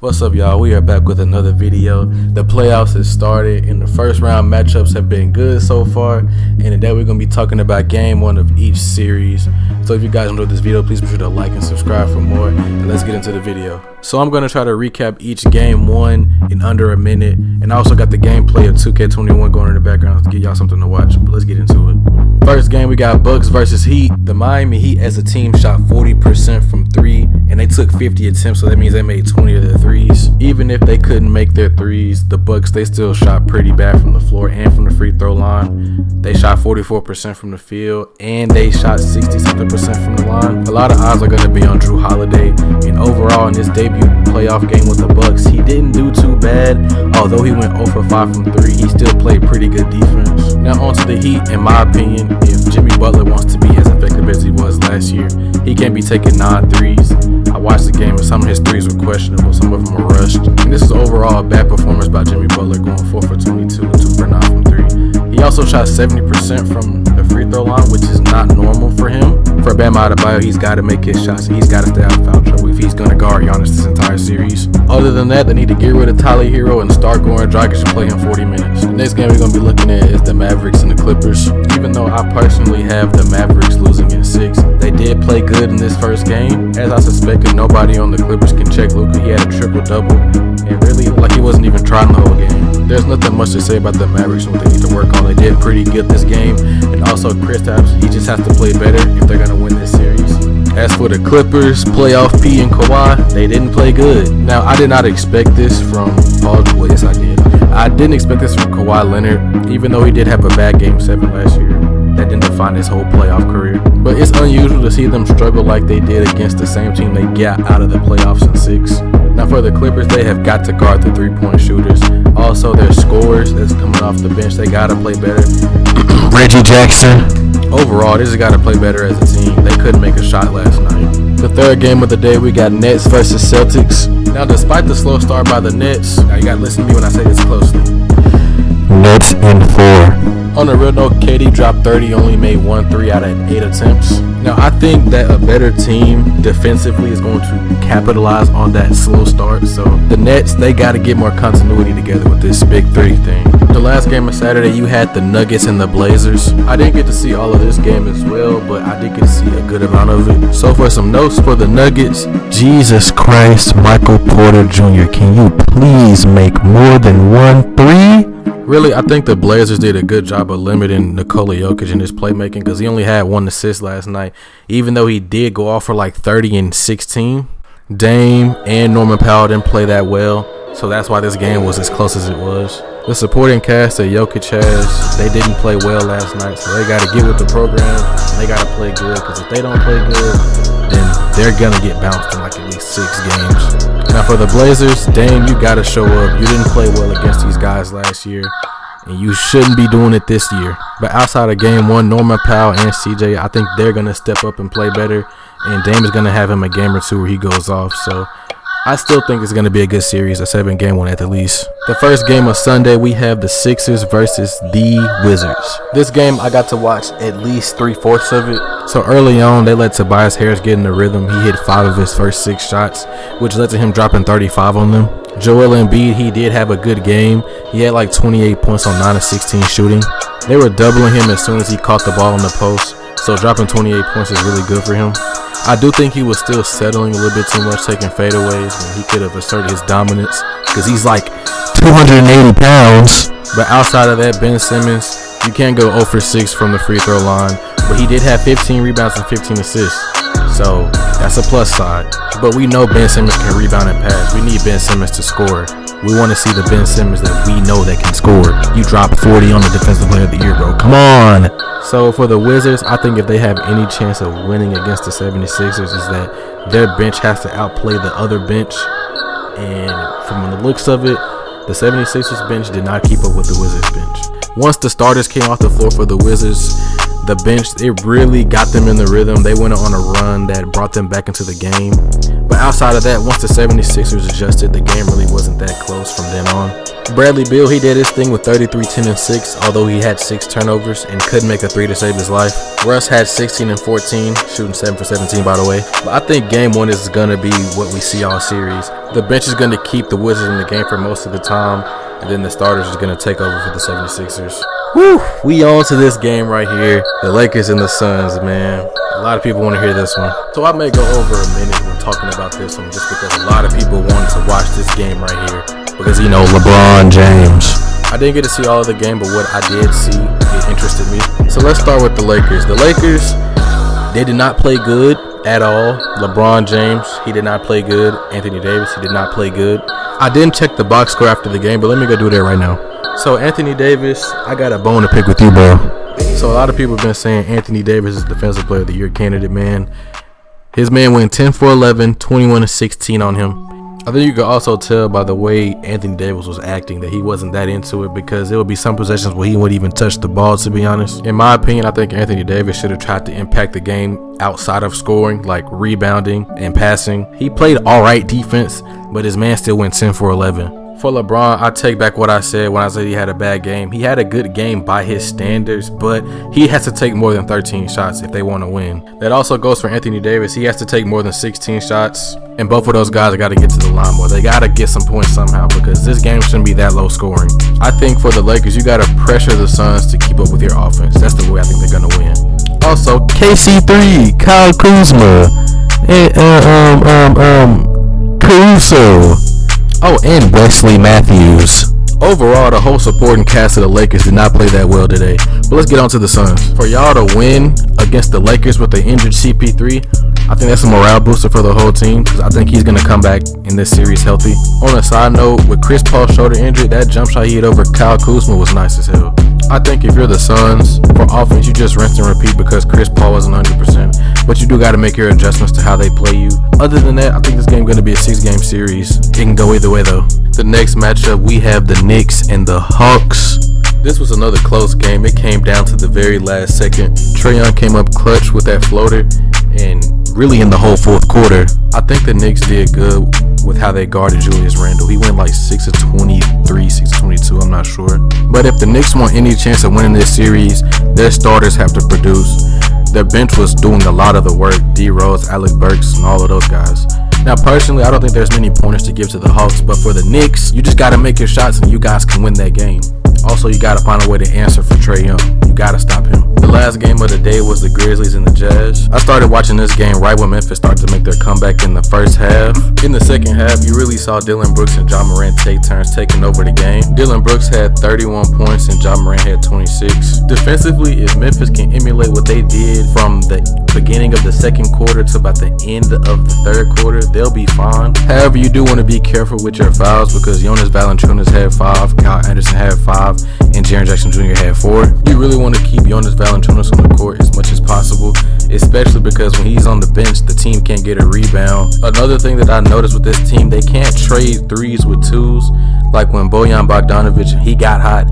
What's up, y'all? We are back with another video. The playoffs has started and the first round matchups have been good so far, and today we're going to be talking about game one of each series. So if you guys enjoyed this video, please be sure to like and subscribe for more, and let's get into the video. So I'm going to try to recap each game one in under a minute, and I also got the gameplay of 2K21 going in the background to give y'all something to watch, but let's get into it. First game, we got Bucks versus Heat. The Miami Heat as a team shot 40% from three, and they took 50 attempts, so that means they made 20 of their threes. Even if they couldn't make their threes, the Bucks, they still shot pretty bad from the floor and from the free throw line. They shot 44% from the field, and they shot 60-something% from the line. A lot of eyes are going to be on Drew Holiday, and overall in this debut playoff game with the Bucks, he didn't do too bad. Although he went 0 for 5 from 3, he still played pretty good defense. Now on to the Heat. In my opinion, if Jimmy Butler wants to be as effective as he was last year, he can't be taking 9 threes. I watched the game and some of his threes were questionable, some of them were rushed. And this is overall a bad performance by Jimmy Butler, going 4 for 22 and 2 for 9 from 3. He also shot 70% from the free throw line, which is not normal for him. For Bam Adebayo, he's got to make his shots and he's got to stay out of foul trouble if he's going to guard Giannis this entire series. Other than that, they need to get rid of Tyler Hero and start going Dragic and play him 40 minutes. The next game we're going to be looking at is the Mavericks and the Clippers. Even though I personally have the Mavericks losing in 6, they did play good in this first game. As I suspected, nobody on the Clippers can check Luka. He had a triple-double and really looked like he wasn't even trying the whole game. There's nothing much to say about the Mavericks and what they need to work on. They did pretty good this game, and also Kristaps, he just has to play better if they're going to win this series. As for the Clippers, playoff P and Kawhi, they didn't play good. Now, I did not expect this from Paul. Well, yes, I did. I didn't expect this from Kawhi Leonard, even though he did have a bad Game 7 last year. That didn't define his whole playoff career. But it's unusual to see them struggle like they did against the same team they got out of the playoffs in 6. Now for the Clippers, they have got to guard the three-point shooters. Also, their scorers that's coming off the bench, they got to play better. Reggie Jackson. Overall, they just got to play better as a team. They couldn't make a shot last night. The third game of the day, we got Nets versus Celtics. Now, despite the slow start by the Nets, now you got to listen to me when I say this closely. Nets in 4. On a real note, KD dropped 30, only made 1 3 out of 8 attempts. Now, I think that a better team defensively is going to capitalize on that slow start. So the Nets, they got to get more continuity together with this big 3 thing. The last game of Saturday, you had the Nuggets and the Blazers. I didn't get to see all of this game as well, but I did get to see a good amount of it. So for some notes for the Nuggets, Jesus Christ, Michael Porter Jr., can you please make more than 1 3? Really, I think the Blazers did a good job of limiting Nikola Jokic in his playmaking because he only had 1 assist last night, even though he did go off for like 30 and 16. Dame and Norman Powell didn't play that well, so that's why this game was as close as it was. The supporting cast that Jokic has, they didn't play well last night, so they got to get with the program and they got to play good, because if they don't play good, then they're going to get bounced in like at least 6 games. Now for the Blazers, Dame, you got to show up. You didn't play well against these guys last year, and you shouldn't be doing it this year. But outside of game 1, Norman Powell and CJ, I think they're going to step up and play better, and Dame is going to have him a game or 2 where he goes off. So I still think it's going to be a good series, a 7 game one at the least. The first game of Sunday, we have the Sixers versus the Wizards. This game, I got to watch at least 3/4 of it. So early on, they let Tobias Harris get in the rhythm. He hit 5 of his first 6 shots, which led to him dropping 35 on them. Joel Embiid, he did have a good game. He had like 28 points on 9 of 16 shooting. They were doubling him as soon as he caught the ball on the post, so dropping 28 points is really good for him. I do think he was still settling a little bit too much, taking fadeaways, and he could have asserted his dominance because he's like 280 pounds. But outside of that, Ben Simmons, you can't go 0 for 6 from the free throw line, but he did have 15 rebounds and 15 assists, so that's a plus side. But we know Ben Simmons can rebound and pass. We need Ben Simmons to score. We want to see the Ben Simmons that we know that can score. You dropped 40 on the Defensive Player of the Year, bro. Come on. So for the Wizards, I think if they have any chance of winning against the 76ers is that their bench has to outplay the other bench. And from the looks of it, the 76ers bench did not keep up with the Wizards bench. Once the starters came off the floor for the Wizards, The bench, it really got them in the rhythm. They went on a run that brought them back into the game. But outside of that, once the 76ers adjusted, the game really wasn't that close from then on. Bradley Beal, he did his thing with 33, 10, and 6, although he had 6 turnovers and couldn't make a 3 to save his life. Russ had 16 and 14, shooting 7 for 17, by the way. But I think game 1 is going to be what we see all series. The bench is going to keep the Wizards in the game for most of the time, and then the starters is going to take over for the 76ers. Woo! We on to this game right here. The Lakers and the Suns, man. A lot of people want to hear this one. So I may go over a minute when talking about this one just because a lot of people wanted to watch this game right here. Because, you know, LeBron James. I didn't get to see all of the game, but what I did see, it interested me. So let's start with the Lakers. The Lakers, they did not play good at all. LeBron James, he did not play good. Anthony Davis, he did not play good. I didn't check the box score after the game, but let me go do that right now. So Anthony Davis, I got a bone to pick with you, bro. So a lot of people have been saying Anthony Davis is Defensive Player of the Year candidate, man. His man went 10 for 11, 21 and 16 on him. I think you could also tell by the way Anthony Davis was acting that he wasn't that into it, because there would be some possessions where he wouldn't even touch the ball, to be honest. In my opinion, I think Anthony Davis should have tried to impact the game outside of scoring, like rebounding and passing. He played all right defense, but his man still went 10 for 11. For LeBron, I take back what I said when I said he had a bad game. He had a good game by his standards, but he has to take more than 13 shots if they want to win. That also goes for Anthony Davis. He has to take more than 16 shots, and both of those guys got to get to the line more. They got to get some points somehow, because this game shouldn't be that low scoring. I think for the Lakers, you got to pressure the Suns to keep up with your offense. That's the way I think they're going to win. Also, KC3, Kyle Kuzma, and Caruso. Oh, and Wesley Matthews. Overall, the whole supporting cast of the Lakers did not play that well today. But let's get on to the Suns. For y'all to win against the Lakers with the injured CP3, I think that's a morale booster for the whole team, because I think he's going to come back in this series healthy. On a side note, with Chris Paul's shoulder injury, that jump shot he hit over Kyle Kuzma was nice as hell. I think if you're the Suns, for offense, you just rinse and repeat because Chris Paul wasn't 100%. But you do got to make your adjustments to how they play you. Other than that, I think this game is going to be a 6-game series. It can go either way, though. The next matchup, we have the Knicks and the Hawks. This was another close game. It came down to the very last second. Trae Young came up clutch with that floater, and really in the whole fourth quarter, I think the Knicks did good with how they guarded Julius Randle. He went like 6 of 23, 6 of 22, I'm not sure. But if the Knicks want any chance of winning this series, their starters have to produce. Their bench was doing a lot of the work. D Rose, Alec Burks, and all of those guys. Now, personally, I don't think there's many pointers to give to the Hawks, but for the Knicks, you just got to make your shots and you guys can win that game. Also, you got to find a way to answer for Trae Young. You got to stop him. The last game of the day was the Grizzlies and the Jazz. I started watching this game right when Memphis started to make their comeback in the first half. In the second half, you really saw Dillon Brooks and Ja Morant take turns taking over the game. Dillon Brooks had 31 points and Ja Morant had 26. Defensively, if Memphis can emulate what they did from the beginning of the second quarter to about the end of the third quarter, they'll be fine. However, you do want to be careful with your fouls, because Jonas Valanciunas had 5, Kyle Anderson had 5, and Jaren Jackson Jr. had 4. You really want to keep Jonas Valanciunas on the court as much as possible, especially because when he's on the bench, the team can't get a rebound. Another thing that I noticed with this team, they can't trade threes with twos. Like when Bojan Bogdanovic, he got hot,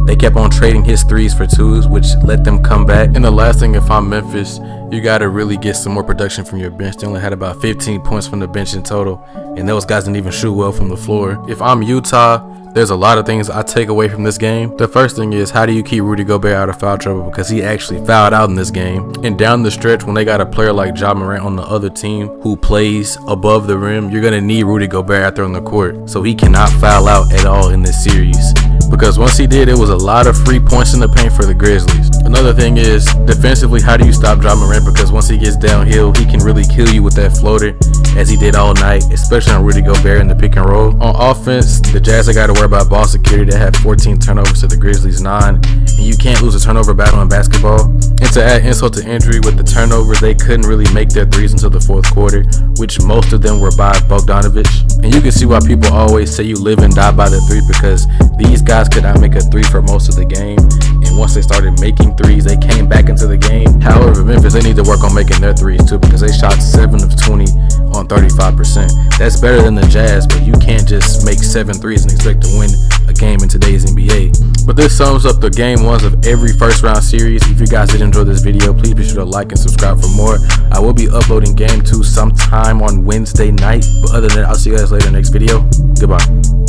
they kept on trading his threes for twos, which let them come back. And the last thing, if I'm Memphis, you got to really get some more production from your bench. They only had about 15 points from the bench in total, and those guys didn't even shoot well from the floor. If I'm Utah, there's a lot of things I take away from this game. The first thing is, how do you keep Rudy Gobert out of foul trouble, because he actually fouled out in this game. And down the stretch, when they got a player like Ja Morant on the other team who plays above the rim, you're going to need Rudy Gobert out there on the court, so he cannot foul out at all in this series. Because once he did, it was a lot of free points in the paint for the Grizzlies. Another thing is, defensively, how do you stop Ja Morant? Because once he gets downhill, he can really kill you with that floater, as he did all night, especially on Rudy Gobert in the pick and roll. On offense, the Jazz got to worry about ball security. They had 14 turnovers to the Grizzlies 9, and you can't lose a turnover battle in basketball. And to add insult to injury, with the turnovers, they couldn't really make their threes until the fourth quarter, which most of them were by Bogdanovic. And you can see why people always say you live and die by the three, because these guys could not make a three for most of the game, and once they started making threes, they came back into the game. However, Memphis, they need to work on making their threes too, because they shot 7 of 20 on 35%. That's better than the Jazz, but you can't just make 7 threes and expect to win a game in today's NBA. But this sums up the game ones of every first round series. If you guys did enjoy this video, please be sure to like and subscribe for more. I will be uploading game 2 sometime on Wednesday night. But other than that, I'll see you guys later in the next video. Goodbye.